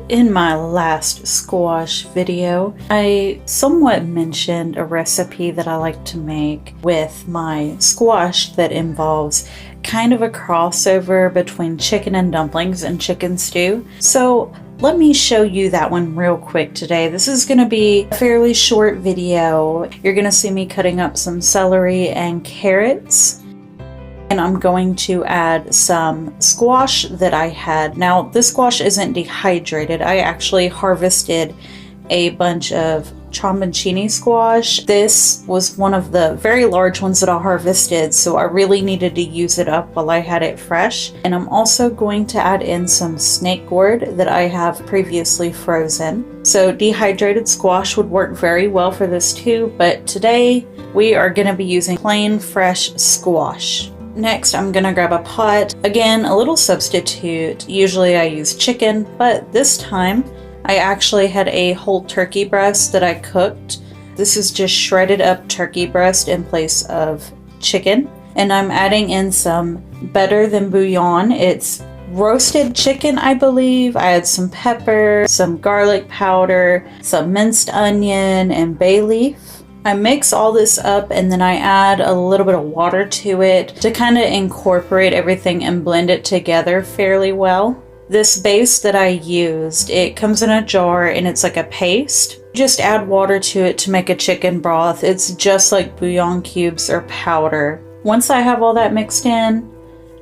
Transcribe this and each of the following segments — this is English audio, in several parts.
In my last squash video, I somewhat mentioned a recipe that I like to make with my squash that involves kind of a crossover between chicken and dumplings and chicken stew. So let me show you that one real quick today. This is going to be a fairly short video. You're going to see me cutting up some celery and carrots. And I'm going to add some squash that I had. Now, this squash isn't dehydrated. I actually harvested a bunch of Tromboncini squash. This was one of the very large ones that I harvested, so I really needed to use it up while I had it fresh. And I'm also going to add in some snake gourd that I have previously frozen. So dehydrated squash would work very well for this too, but today we are going to be using plain fresh squash. Next, I'm gonna grab a pot. Again, a little substitute. Usually I use chicken, but this time I actually had a whole turkey breast that I cooked. This is just shredded up turkey breast in place of chicken. And I'm adding in some better than bouillon. It's roasted chicken, I believe. I had some pepper, some garlic powder, some minced onion, and bay leaf. I mix all this up and then I add a little bit of water to it to kind of incorporate everything and blend it together fairly well. This base that I used, it comes in a jar and it's like a paste. Just add water to it to make a chicken broth. It's just like bouillon cubes or powder. Once I have all that mixed in,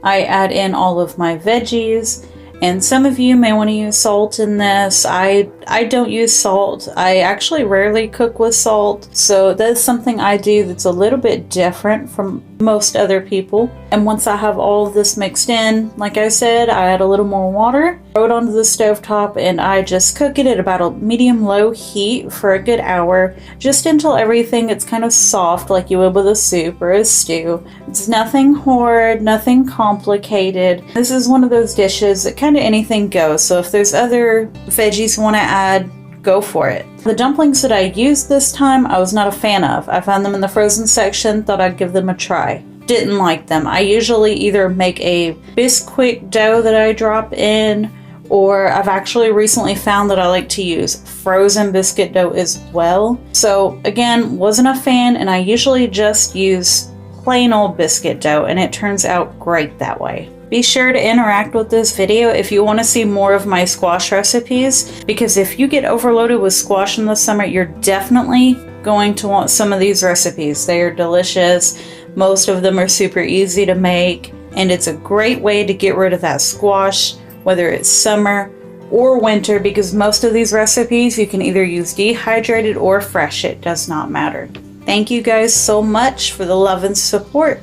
I add in all of my veggies. And some of you may want to use salt in this. I don't use salt. I actually rarely cook with salt. So that's something I do that's a little bit different from most other people. And once I have all of this mixed in, like I said, I add a little more water, throw it onto the stovetop, and I just cook it at about a medium-low heat for a good hour, just until everything gets kind of soft like you would with a soup or a stew. It's nothing horrid, nothing complicated. This is one of those dishes that kind of anything goes, so if there's other veggies you want to add, go for it. The dumplings that I used this time, I was not a fan of. I found them in the frozen section, thought I'd give them a try. Didn't like them. I usually either make a Bisquick dough that I drop in, or I've actually recently found that I like to use frozen biscuit dough as well. So again, wasn't a fan, and I usually just use plain old biscuit dough, and it turns out great that way. Be sure to interact with this video if you want to see more of my squash recipes, because if you get overloaded with squash in the summer, you're definitely going to want some of these recipes. They are delicious. Most of them are super easy to make, and it's a great way to get rid of that squash, whether it's summer or winter, because most of these recipes you can either use dehydrated or fresh. It does not matter. Thank you guys so much for the love and support.